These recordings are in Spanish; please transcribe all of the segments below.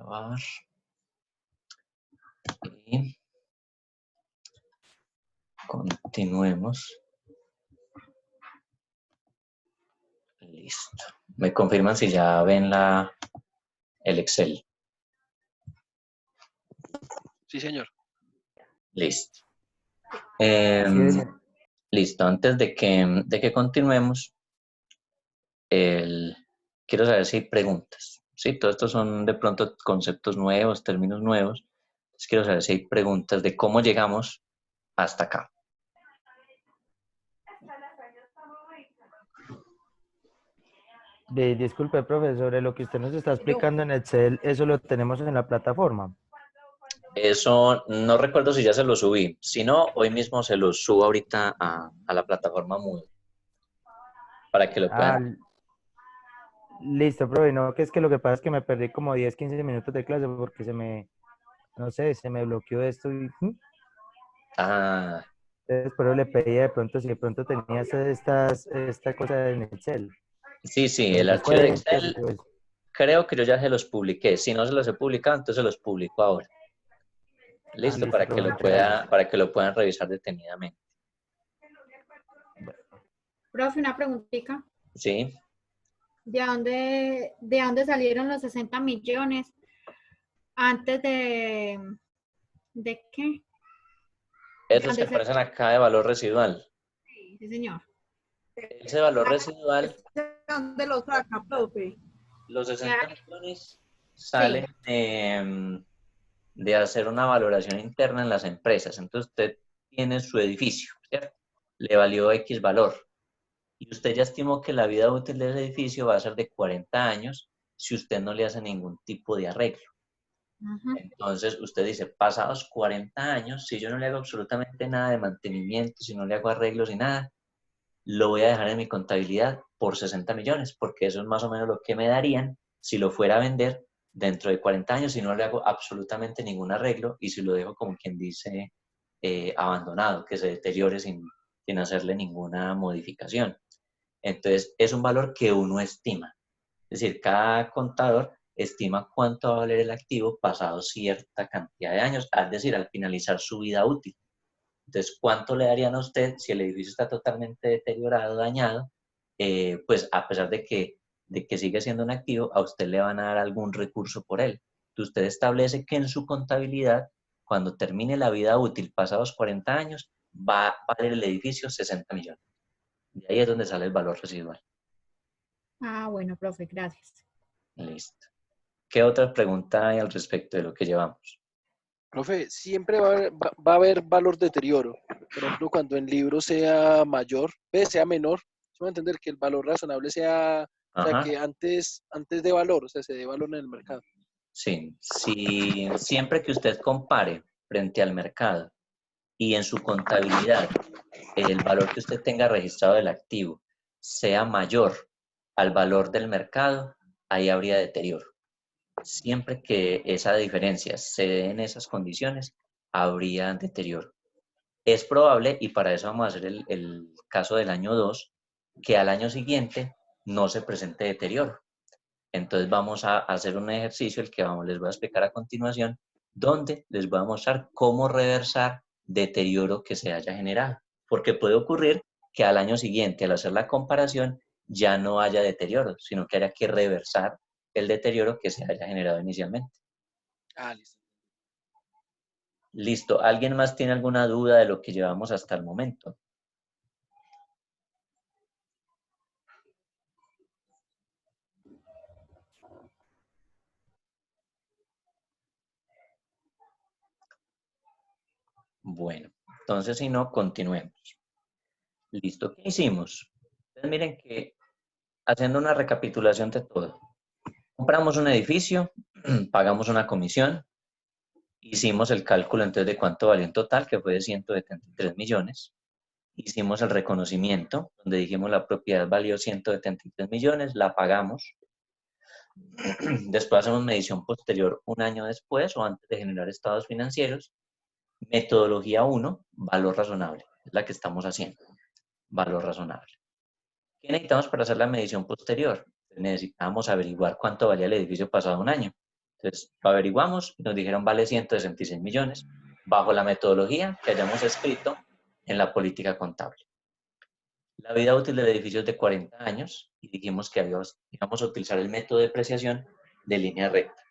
grabar y continuemos. Listo. Me confirman si ya ven el Excel. Sí, señor. Listo. Sí, Listo. Antes de que continuemos, quiero saber si hay preguntas. Sí, todo esto son de pronto conceptos nuevos, términos nuevos. Entonces quiero saber si hay preguntas de cómo llegamos hasta acá. disculpe, profe, sobre lo que usted nos está explicando en Excel, ¿eso lo tenemos en la plataforma? Eso no recuerdo si ya se lo subí. Si no, hoy mismo se lo subo ahorita a la plataforma Moodle para que lo Ah, puedan. listo, profe, no, que es que lo que pasa es que me perdí como 10, 15 minutos de clase porque no sé, se me bloqueó esto y Ah, entonces por eso le pedía de pronto si de pronto tenía esta cosa en Excel. sí, Pero el pues archivo de entonces, Excel creo que yo ya se los publiqué. Si no se los he publicado, entonces se los publico ahora. Listo, listo, profe, muchas gracias. para que lo puedan revisar detenidamente. Profe, una preguntita. Sí, ¿De dónde salieron los 60 millones antes de qué? esos que ¿Dónde se... aparecen acá de valor residual. Sí, señor. Ese valor residual, ¿Dónde lo saca, profe? los 60 millones Sí. salen de hacer una valoración interna en las empresas. Entonces usted tiene su edificio, ¿cierto? Le valió X valor. Y usted ya estimó que la vida útil del edificio va a ser de 40 años si usted no le hace ningún tipo de arreglo. Entonces usted dice, pasados 40 años, si yo no le hago absolutamente nada de mantenimiento, si no le hago arreglos y nada, lo voy a dejar en mi contabilidad por 60 millones, porque eso es más o menos lo que me darían si lo fuera a vender dentro de 40 años, si no le hago absolutamente ningún arreglo y si lo dejo como quien dice abandonado, que se deteriore sin hacerle ninguna modificación. Entonces es un valor que uno estima. Es decir, cada contador estima cuánto va a valer el activo pasado cierta cantidad de años, es decir, al finalizar su vida útil. Entonces, ¿cuánto le darían a usted si el edificio está totalmente deteriorado, dañado? Pues a pesar de que sigue siendo un activo, a usted le van a dar algún recurso por él. Entonces, usted establece que en su contabilidad, cuando termine la vida útil pasados 40 años, va a valer el edificio 60 millones. Y ahí es donde sale el valor residual. Ah, bueno, profe, gracias. Listo. ¿Qué otra pregunta hay al respecto de lo que llevamos? Profe, siempre va a haber valor deterioro. Por ejemplo, cuando el libro sea mayor, sea menor, se va a entender que el valor razonable sea, o sea, Ajá. que antes de valor, o sea, se dé valor en el mercado. Sí, siempre que usted compare frente al mercado y en su contabilidad el valor que usted tenga registrado del activo sea mayor al valor del mercado, ahí habría deterioro. Siempre que esa diferencia se dé en esas condiciones, habría deterioro. Es probable, y para eso vamos a hacer el caso del año 2, que al año siguiente no se presente deterioro. Entonces vamos a hacer un ejercicio, el que les voy a explicar a continuación, donde les voy a mostrar cómo reversar deterioro que se haya generado. Porque puede ocurrir que al año siguiente, al hacer la comparación, ya no haya deterioro, sino que haya que reversar el deterioro que se haya generado inicialmente. Ah, listo. Listo. ¿Alguien más tiene alguna duda de lo que llevamos hasta el momento? Bueno, entonces si no, continuemos. Listo, ¿qué hicimos? Entonces miren que haciendo una recapitulación de todo. Compramos un edificio, pagamos una comisión, hicimos el cálculo entonces de cuánto valió en total, que fue de 173 millones. Hicimos el reconocimiento, donde dijimos la propiedad valió 173 millones, la pagamos. Después hacemos medición posterior un año después o antes de generar estados financieros. Metodología 1, valor razonable, es la que estamos haciendo, valor razonable. ¿Qué necesitamos para hacer la medición posterior? Necesitamos averiguar cuánto valía el edificio pasado un año. Entonces, averiguamos y nos dijeron vale 166 millones bajo la metodología que hayamos escrito en la política contable. La vida útil del edificio es de 40 años y dijimos que íbamos a utilizar el método de depreciación de línea recta.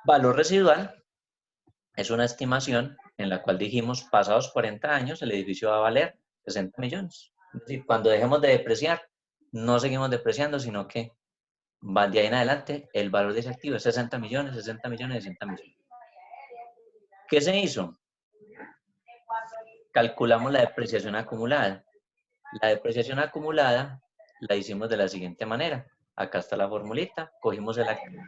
Valor residual es una estimación en la cual dijimos pasados 40 años el edificio va a valer 60 millones. Es decir, cuando dejemos de depreciar, no seguimos depreciando, sino que va de ahí en adelante el valor de ese activo es 60 millones, 60 millones, 60 millones. ¿Qué se hizo? Calculamos la depreciación acumulada. La depreciación acumulada la hicimos de la siguiente manera. Acá está la formulita, cogimos el activo,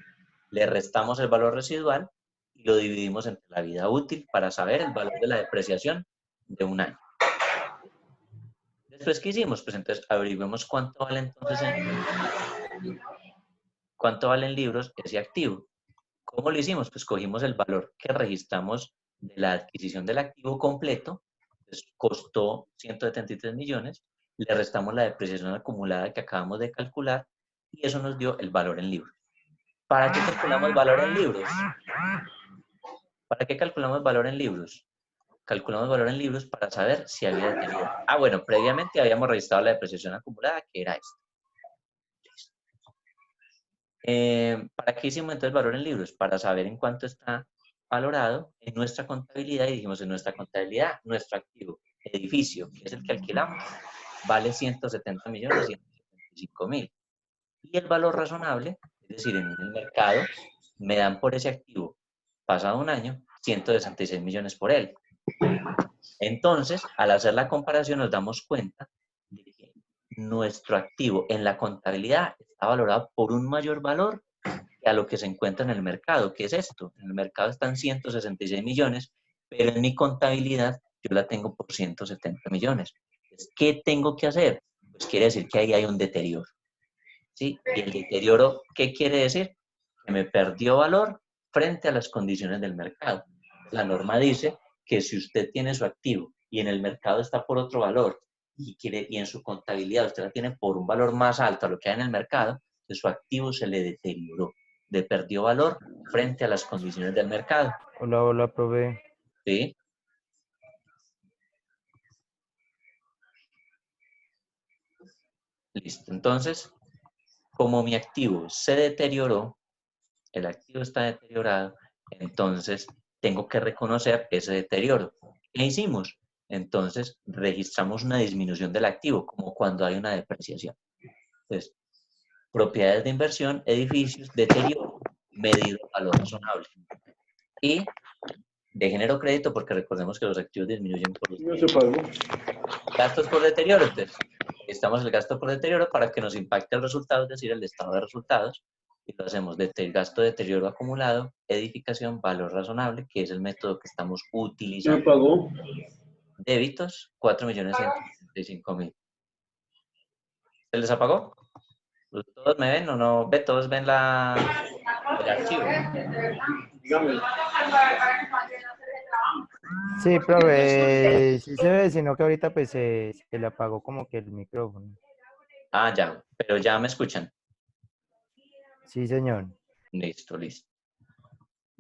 le restamos el valor residual y lo dividimos entre la vida útil para saber el valor de la depreciación de un año. Después, ¿qué hicimos? Pues entonces averiguemos cuánto vale entonces cuánto vale en libros ese activo. ¿Cómo lo hicimos? Pues cogimos el valor que registramos de la adquisición del activo completo, pues costó 173 millones, le restamos la depreciación acumulada que acabamos de calcular y eso nos dio el valor en libros. ¿Para qué calculamos valor en libros? ¿Para qué calculamos valor en libros? Calculamos valor en libros para saber si había deterioro. Ah, bueno, previamente habíamos registrado la depreciación acumulada, que era esta. ¿Para qué hicimos entonces valor en libros? Para saber en cuánto está valorado en nuestra contabilidad y dijimos en nuestra contabilidad, nuestro activo, edificio, que es el que alquilamos, vale 170 millones 175 mil. Y el valor razonable, es decir, en el mercado, me dan por ese activo, pasado un año, 166 millones por él. Entonces, al hacer la comparación nos damos cuenta de que nuestro activo en la contabilidad está valorado por un mayor valor que a lo que se encuentra en el mercado. ¿Qué es esto? En el mercado están 166 millones, pero en mi contabilidad yo la tengo por 170 millones. Entonces, ¿qué tengo que hacer? Pues quiere decir que ahí hay un deterioro. ¿Sí? Y el deterioro, ¿qué quiere decir? Que me perdió valor frente a las condiciones del mercado. La norma dice que si usted tiene su activo y en el mercado está por otro valor y en su contabilidad usted la tiene por un valor más alto a lo que hay en el mercado, que su activo se le deterioró, le perdió valor frente a las condiciones del mercado. Hola, profe. ¿Sí? Listo. Entonces, como mi activo se deterioró, el activo está deteriorado, entonces tengo que reconocer ese deterioro. ¿Qué hicimos? Entonces registramos una disminución del activo, como cuando hay una depreciación. Entonces, propiedades de inversión, edificios, deterioro, medido a lo razonable. Y de género crédito, porque recordemos que los activos disminuyen por los gastos por deterioro. Entonces, estamos el gasto por deterioro para que nos impacte el resultado, es decir, el estado de resultados. Y lo hacemos de gasto de deterioro acumulado, edificación, valor razonable, que es el método que estamos utilizando. ¿Se apagó? Débitos, 4.165.000. ¿Se les apagó? ¿Todos me ven o no? ¿Ve? ¿Todos ven el archivo? Dígame. Sí, profe, sí se ve, sino que ahorita pues se le apagó como que el micrófono. Ah, ya, pero ya me escuchan. Sí, señor. Listo, listo.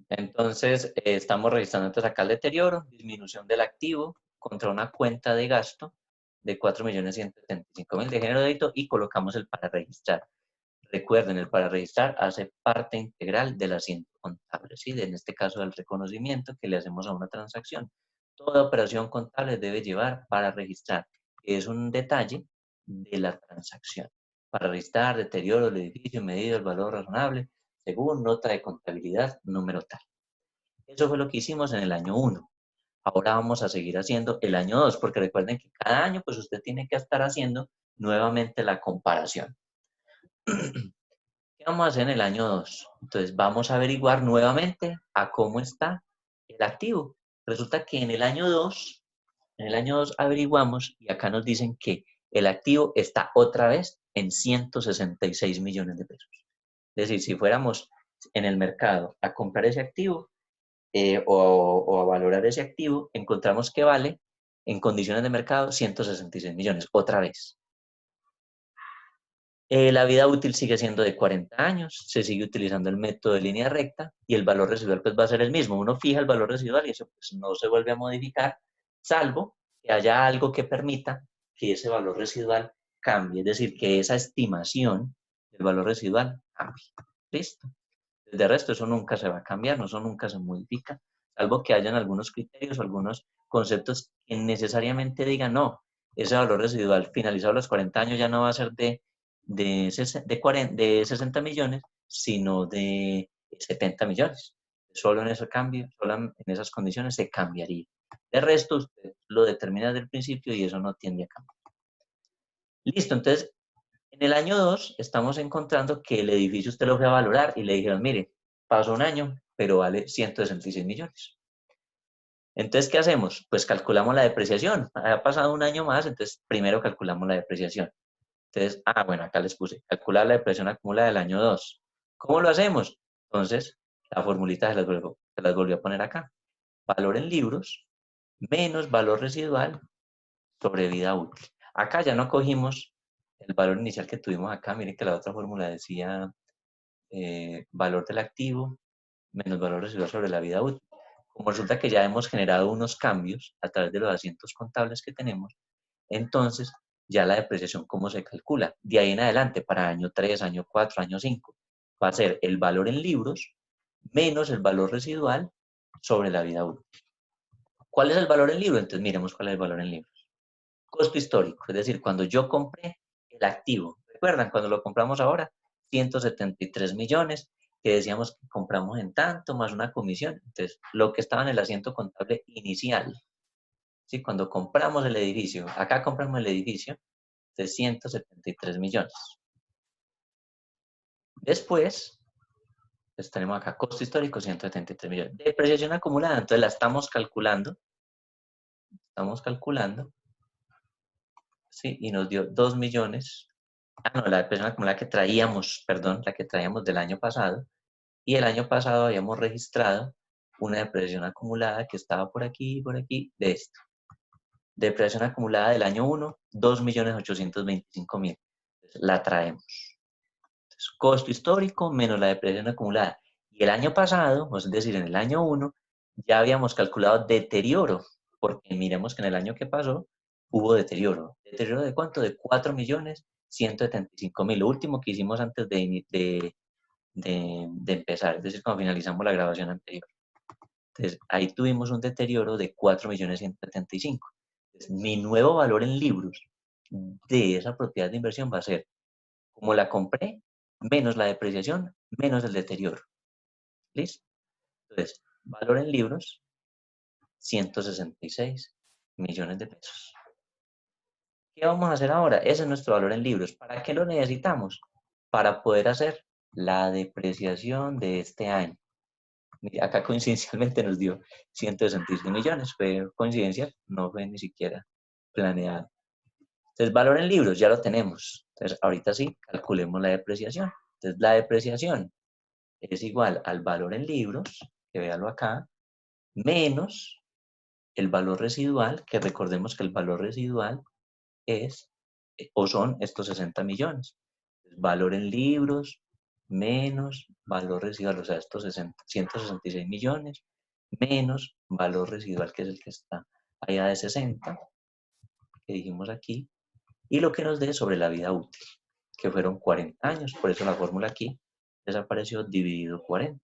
Entonces, estamos registrando entonces acá el deterioro, disminución del activo contra una cuenta de gasto de 4.175.000 de género de débito y colocamos el para registrar. Recuerden, el para registrar hace parte integral del asiento contable, ¿sí? En este caso del reconocimiento que le hacemos a una transacción. Toda operación contable debe llevar para registrar, que es un detalle de la transacción. Para registrar, deterioro del edificio, medido el valor razonable, según nota de contabilidad número tal. Eso fue lo que hicimos en el año 1. Ahora vamos a seguir haciendo el año 2, porque recuerden que cada año pues usted tiene que estar haciendo nuevamente la comparación. ¿Qué vamos a hacer en el año 2? Entonces vamos a averiguar nuevamente a cómo está el activo. Resulta que en el año 2 averiguamos y acá nos dicen que el activo está otra vez en 166 millones de pesos. Es decir, si fuéramos en el mercado a comprar ese activo o a valorar ese activo, encontramos que vale en condiciones de mercado 166 millones, otra vez. La vida útil sigue siendo de 40 años, se sigue utilizando el método de línea recta y el valor residual pues va a ser el mismo. Uno fija el valor residual y eso pues no se vuelve a modificar, salvo que haya algo que permita que ese valor residual cambie, es decir, que esa estimación del valor residual cambie. ¿Listo? De resto, eso nunca se va a cambiar, no, eso nunca se modifica, salvo que hayan algunos criterios o algunos conceptos que necesariamente digan, no, ese valor residual finalizado a los 40 años ya no va a ser de 60 millones, sino de 70 millones. Solo en ese cambio, solo en esas condiciones se cambiaría. De resto, usted lo determina desde el principio y eso no tiende a cambiar. Listo, entonces, en el año 2 estamos encontrando que el edificio usted lo fue a valorar y le dijeron, mire, pasó un año, pero vale 166 millones. Entonces, ¿qué hacemos? Pues calculamos la depreciación. Ha pasado un año más, entonces primero calculamos la depreciación. Entonces, bueno, acá les puse, calcular la depreciación acumulada del año 2. ¿Cómo lo hacemos? Entonces, la formulita se las volvió a poner acá. Valor en libros menos valor residual sobre vida útil. Acá ya no cogimos el valor inicial que tuvimos acá. Miren que la otra fórmula decía valor del activo menos valor residual sobre la vida útil. Como resulta que ya hemos generado unos cambios a través de los asientos contables que tenemos, entonces ya la depreciación, ¿cómo se calcula? De ahí en adelante, para año 3, año 4, año 5, va a ser el valor en libros menos el valor residual sobre la vida útil. ¿Cuál es el valor en libros? Entonces miremos cuál es el valor en libros. Costo histórico, es decir, cuando yo compré el activo. ¿Recuerdan cuando lo compramos ahora? 173 millones, que decíamos que compramos en tanto, más una comisión. Entonces, lo que estaba en el asiento contable inicial. ¿Sí? Cuando compramos el edificio, acá compramos el edificio de 173 millones. Después, pues tenemos acá costo histórico, 173 millones. Depreciación acumulada, entonces la estamos calculando. ¿Sí? Y nos dio 2 millones. No, la depreciación acumulada que traíamos, perdón, la que traíamos del año pasado. Y el año pasado habíamos registrado una depreciación acumulada que estaba por aquí, de esto. Depreciación acumulada del año 1, 2.825.000. La traemos. Entonces, costo histórico menos la depreciación acumulada. Y el año pasado, es decir, en el año 1, ya habíamos calculado deterioro, porque miremos que en el año que pasó hubo deterioro. ¿Deterioro de cuánto? De 4.175.000. Lo último que hicimos antes de empezar, es decir, cuando finalizamos la grabación anterior. Entonces, ahí tuvimos un deterioro de 4.175.000. Entonces, mi nuevo valor en libros de esa propiedad de inversión va a ser, como la compré, menos la depreciación, menos el deterioro. ¿Listo? Entonces, valor en libros, 166 millones de pesos. ¿Qué vamos a hacer ahora? Ese es nuestro valor en libros. ¿Para qué lo necesitamos? Para poder hacer la depreciación de este año. Acá coincidencialmente nos dio 166 millones. Fue coincidencia, no fue ni siquiera planeado. Entonces, valor en libros, ya lo tenemos. Entonces, ahorita sí, calculemos la depreciación. Entonces, la depreciación es igual al valor en libros, que véalo acá, menos el valor residual, que recordemos que el valor residual es, o son estos 60 millones. Entonces, valor en libros menos valor residual, o sea, estos 166 millones, menos valor residual, que es el que está allá de 60, que dijimos aquí, y lo que nos dé sobre la vida útil, que fueron 40 años, por eso la fórmula aquí desapareció dividido 40.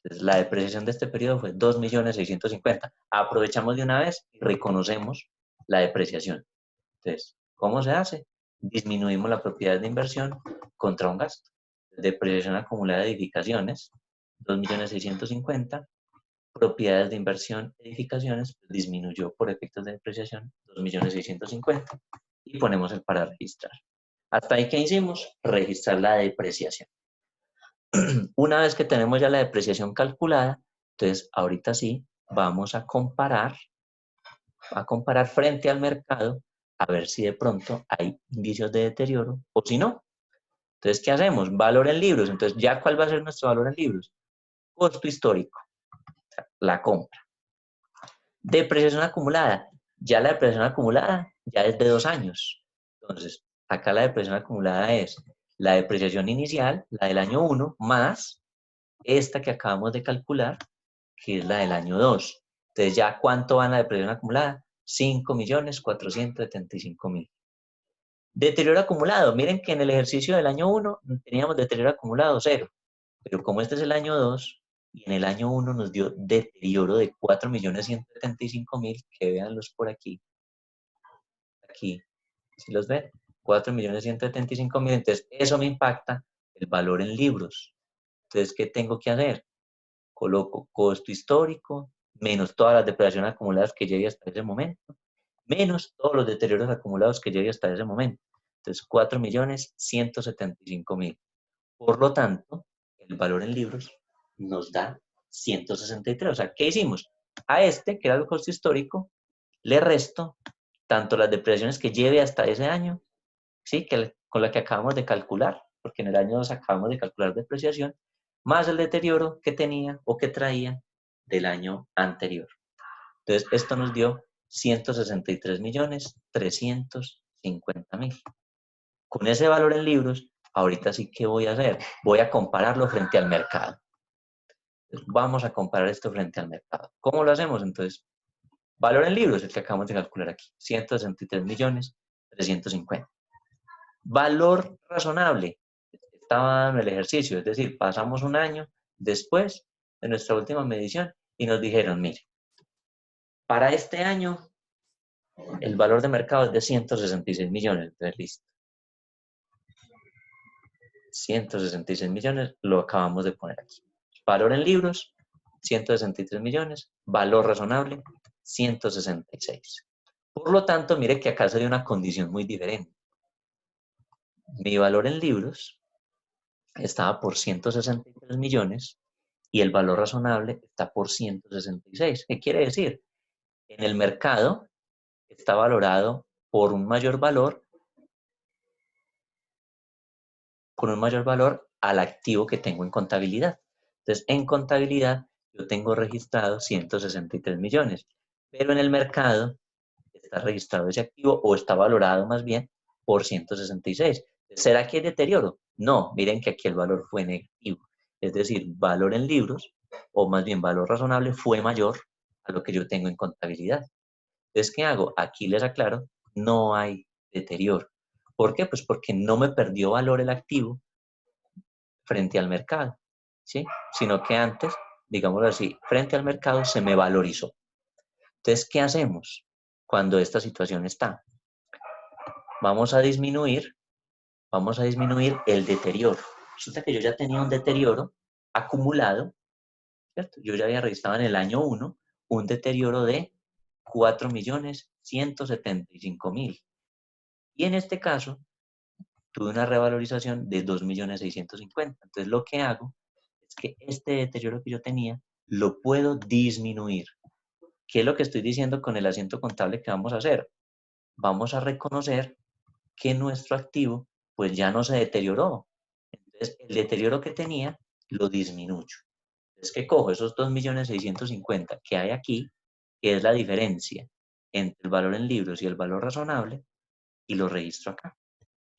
Entonces, la depreciación de este periodo fue 2.650.000. Aprovechamos de una vez y reconocemos la depreciación. Entonces, ¿cómo se hace? Disminuimos la propiedad de inversión contra un gasto. Depreciación acumulada de edificaciones, 2.650.000. Propiedades de inversión, edificaciones, pues, disminuyó por efectos de depreciación, 2.650.000. Y ponemos el para registrar. Hasta ahí, ¿qué hicimos? Registrar la depreciación. Una vez que tenemos ya la depreciación calculada, entonces ahorita sí vamos a comparar frente al mercado a ver si de pronto hay indicios de deterioro o si no. Entonces, ¿qué hacemos? Valor en libros. Entonces, ¿ya cuál va a ser nuestro valor en libros? Costo histórico, o sea, la compra. Depreciación acumulada. Ya la depreciación acumulada ya es de 2 años. Entonces, acá la depreciación acumulada es la depreciación inicial, la del año 1, más esta que acabamos de calcular, que es la del año 2. Entonces, ¿ya cuánto va en la depreciación acumulada? 5.475.000. Deterioro acumulado. Miren que en el ejercicio del año 1 teníamos deterioro acumulado 0. Pero como este es el año 2, y en el año 1 nos dio deterioro de 4.175.000, que véanlos por aquí. Aquí, ¿sí los ven? 4.175.000. Entonces, eso me impacta el valor en libros. Entonces, ¿qué tengo que hacer? Coloco costo histórico, menos todas las depreciaciones acumuladas que llegué hasta ese momento, menos todos los deterioros acumulados que llegué hasta ese momento. Entonces, 4.175.000. Por lo tanto, el valor en libros nos da 163. O sea, ¿qué hicimos? A este, que era el costo histórico, le resto tanto las depreciaciones que lleve hasta ese año, ¿sí? Con la que acabamos de calcular, porque en el año 2 acabamos de calcular depreciación, más el deterioro que tenía o que traía del año anterior. Entonces, esto nos dio 163.350.000. Con ese valor en libros, ahorita sí que voy a hacer, voy a compararlo frente al mercado. Entonces, vamos a comparar esto frente al mercado. ¿Cómo lo hacemos? Entonces, valor en libros, el que acabamos de calcular aquí, 163.350.000. Valor razonable, estaba en el ejercicio, es decir, pasamos un año después de nuestra última medición y nos dijeron, mire, para este año el valor de mercado es de 166 millones, entonces listo. 166 millones, lo acabamos de poner aquí. Valor en libros, 163 millones. Valor razonable, 166. Por lo tanto, mire que acá se dio una condición muy diferente. Mi valor en libros estaba por 163 millones y el valor razonable está por 166. ¿Qué quiere decir? En el mercado está valorado por un mayor valor, al activo que tengo en contabilidad. Entonces, en contabilidad yo tengo registrado 163 millones, pero en el mercado está registrado ese activo o está valorado más bien por 166. ¿Será que hay deterioro? No, miren que aquí el valor fue negativo. Es decir, valor en libros, o más bien valor razonable, fue mayor a lo que yo tengo en contabilidad. Entonces, ¿qué hago? Aquí les aclaro, no hay deterioro. ¿Por qué? Pues porque no me perdió valor el activo frente al mercado, ¿sí? Sino que antes, digámoslo así, frente al mercado se me valorizó. Entonces, ¿qué hacemos cuando esta situación está? Vamos a disminuir el deterioro. Resulta que yo ya tenía un deterioro acumulado, ¿cierto? Yo ya había registrado en el año 1 un deterioro de 4.175.000. Y en este caso, tuve una revalorización de 2.650.000. Entonces, lo que hago es que este deterioro que yo tenía lo puedo disminuir. ¿Qué es lo que estoy diciendo con el asiento contable que vamos a hacer? Vamos a reconocer que nuestro activo pues ya no se deterioró. Entonces, el deterioro que tenía lo disminuyo. Entonces, ¿qué cojo? Esos 2.650.000 que hay aquí, que es la diferencia entre el valor en libros y el valor razonable, y lo registro acá.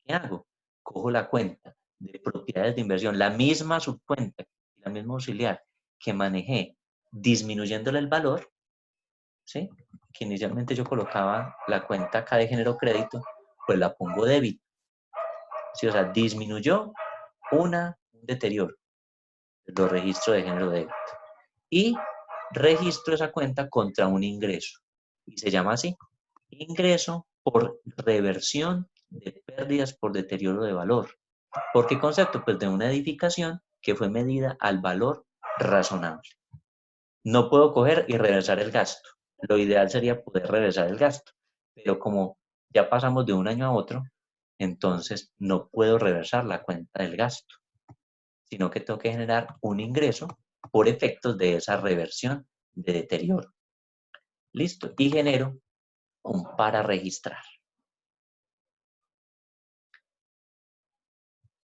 ¿Qué hago? Cojo la cuenta de propiedades de inversión, la misma subcuenta, la misma auxiliar que manejé, disminuyéndole el valor, ¿sí? Que inicialmente yo colocaba la cuenta acá de género crédito, pues la pongo débito. ¿Sí? O sea, disminuyó un deterioro. Lo registro de género débito. Y registro esa cuenta contra un ingreso. Y se llama así, ingreso por reversión de pérdidas por deterioro de valor. ¿Por qué concepto? Pues de una edificación que fue medida al valor razonable. No puedo coger y reversar el gasto. Lo ideal sería poder reversar el gasto. Pero como ya pasamos de un año a otro, entonces no puedo reversar la cuenta del gasto, sino que tengo que generar un ingreso por efectos de esa reversión de deterioro. Listo. Y genero un para registrar.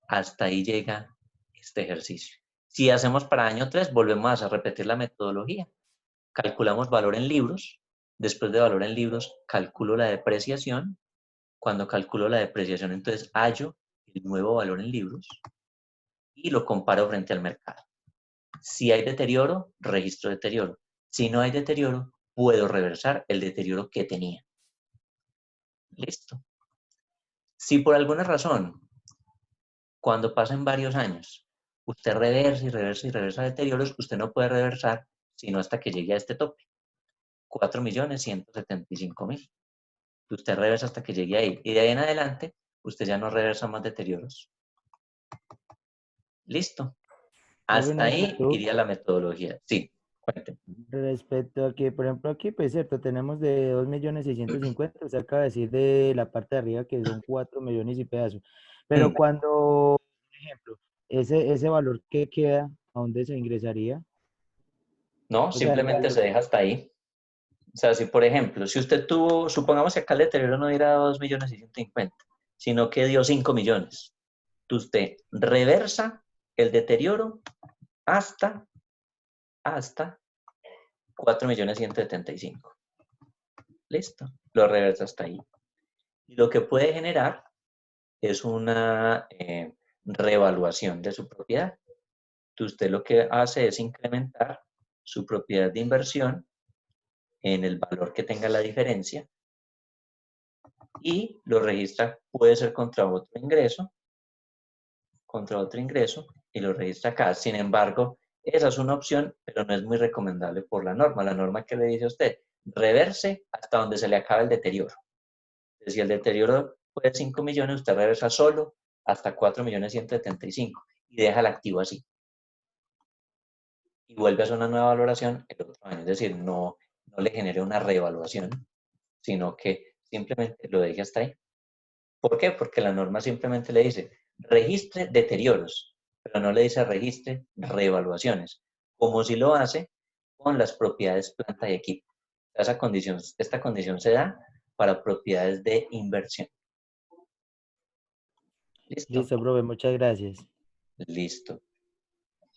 Hasta ahí llega este ejercicio. Si hacemos para año 3, volvemos a repetir la metodología. Calculamos valor en libros. Después de valor en libros, calculo la depreciación. Cuando calculo la depreciación, entonces hallo el nuevo valor en libros y lo comparo frente al mercado. Si hay deterioro, registro deterioro. Si no hay deterioro, puedo reversar el deterioro que tenía. Listo. Si por alguna razón, cuando pasen varios años, usted reversa y reversa y reversa deterioros, usted no puede reversar sino hasta que llegue a este tope. 4.175.000. Usted reversa hasta que llegue ahí. Y de ahí en adelante, usted ya no reversa más deterioros. Listo. Profe, Hasta una ahí inquietud iría la metodología. Sí, cuénteme. respecto a que, por ejemplo, aquí, pues cierto, tenemos de 2.650.000, usted acaba de decir de la parte de arriba que son 4 millones y pedazos. Pero Mm, cuando, por ejemplo, ese valor que queda, ¿a dónde se ingresaría? No, O sea, el simplemente se valor, deja hasta ahí. O sea, si por ejemplo, si usted tuvo, supongamos que acá el deterioro no diera 2.650.000, sino que dio 5 millones. Usted reversa el deterioro hasta 4.175.000. Listo. Lo reversa hasta ahí. Y lo que puede generar es una revaluación de su propiedad. Entonces, usted lo que hace es incrementar su propiedad de inversión en el valor que tenga la diferencia y lo registra, puede ser contra otro ingreso, y lo registra acá. Sin embargo, esa es una opción, pero no es muy recomendable por la norma. La norma que le dice a usted, reverse hasta donde se le acabe el deterioro. Entonces, si el deterioro fue de 5 millones, usted reversa solo hasta 4.175.000 y deja el activo así. Y vuelve a hacer una nueva valoración el otro año. Es decir, no le genere una reevaluación, sino que simplemente lo deje hasta ahí. ¿Por qué? Porque la norma simplemente le dice, registre deterioros, pero no le dice registre reevaluaciones, como si lo hace con las propiedades planta y equipo. Esta condición se da para propiedades de inversión. ¿Listo? listo, profe, muchas gracias. Listo.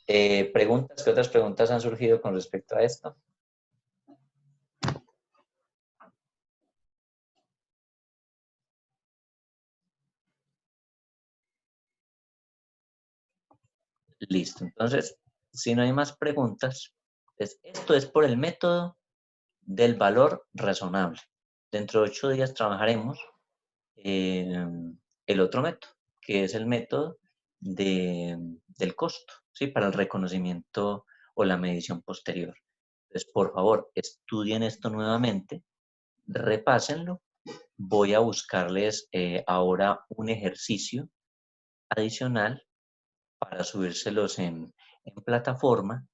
¿Preguntas? ¿Qué otras preguntas han surgido con respecto a esto? Listo. Entonces, si no hay más preguntas, pues esto es por el método del valor razonable. Dentro de 8 días trabajaremos el otro método, que es el método del costo, ¿sí? Para el reconocimiento o la medición posterior. Entonces, por favor, estudien esto nuevamente, repásenlo. Voy a buscarles ahora un ejercicio adicional para subírselos en plataforma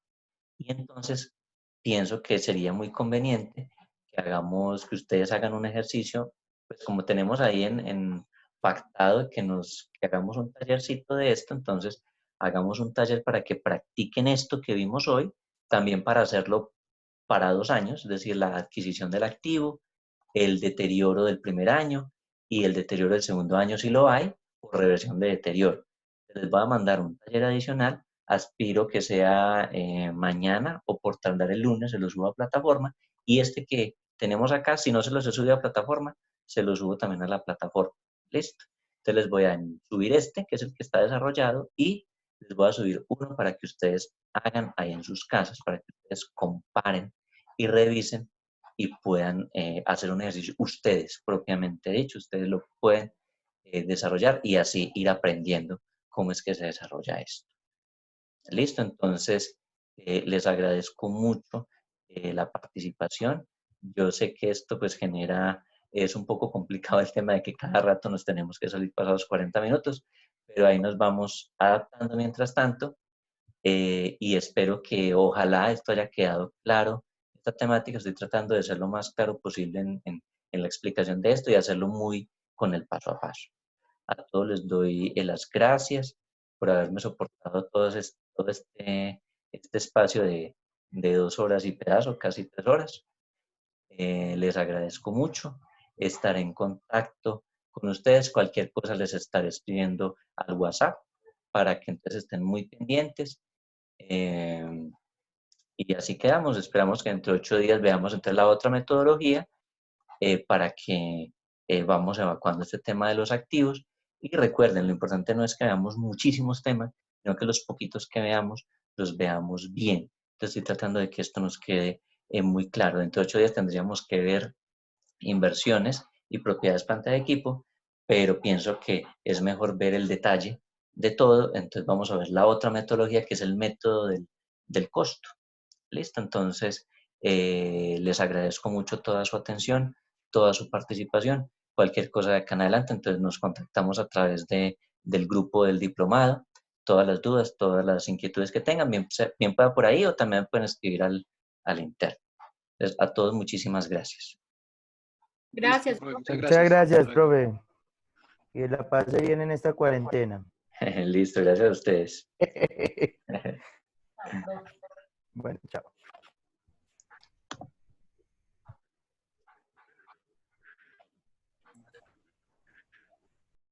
y entonces pienso que sería muy conveniente que ustedes hagan un ejercicio, pues como tenemos ahí en pactado que hagamos un tallercito de esto, entonces hagamos un taller para que practiquen esto que vimos hoy, también para hacerlo para 2 años, es decir, la adquisición del activo, el deterioro del primer año y el deterioro del segundo año si lo hay, o reversión de deterioro. Les voy a mandar un taller adicional, aspiro que sea mañana o por tardar el lunes, se lo subo a plataforma, y este que tenemos acá, si no se los he subido a plataforma, se lo subo también a la plataforma. ¿Listo? Entonces les voy a subir este, que es el que está desarrollado, y les voy a subir uno para que ustedes hagan ahí en sus casas, para que ustedes comparen y revisen y puedan hacer un ejercicio ustedes propiamente dicho, ustedes lo pueden desarrollar y así ir aprendiendo cómo es que se desarrolla esto. Listo, entonces les agradezco mucho la participación. Yo sé que esto pues es un poco complicado el tema de que cada rato nos tenemos que salir pasados 40 minutos, pero ahí nos vamos adaptando mientras tanto y espero que ojalá esto haya quedado claro. Esta temática estoy tratando de ser lo más claro posible en la explicación de esto y hacerlo muy con el paso a paso. A todos les doy las gracias por haberme soportado todo este espacio de 2 horas y pedazo, casi 3 horas. Les agradezco mucho. Estaré en contacto con ustedes. Cualquier cosa les estaré escribiendo al WhatsApp para que entonces estén muy pendientes. Y así quedamos. Esperamos que entre 8 días veamos entonces la otra metodología para que vamos evacuando este tema de los activos Y recuerden, lo importante no es que veamos muchísimos temas, sino que los poquitos que veamos, los veamos bien. Entonces estoy tratando de que esto nos quede muy claro. Dentro de 8 días tendríamos que ver inversiones y propiedades planta de equipo, pero pienso que es mejor ver el detalle de todo. Entonces vamos a ver la otra metodología, que es el método del costo. ¿Listo? Entonces, les agradezco mucho toda su atención, toda su participación. Cualquier cosa de acá en adelante, entonces nos contactamos a través del grupo del diplomado. Todas las dudas, todas las inquietudes que tengan, bien pueda por ahí o también pueden escribir al interno. Entonces, a todos muchísimas gracias. Gracias, Listo, profe, profe. muchas Muchas gracias. gracias, profe. Que la pase bien en esta cuarentena. Listo, gracias a ustedes. Bueno, chao.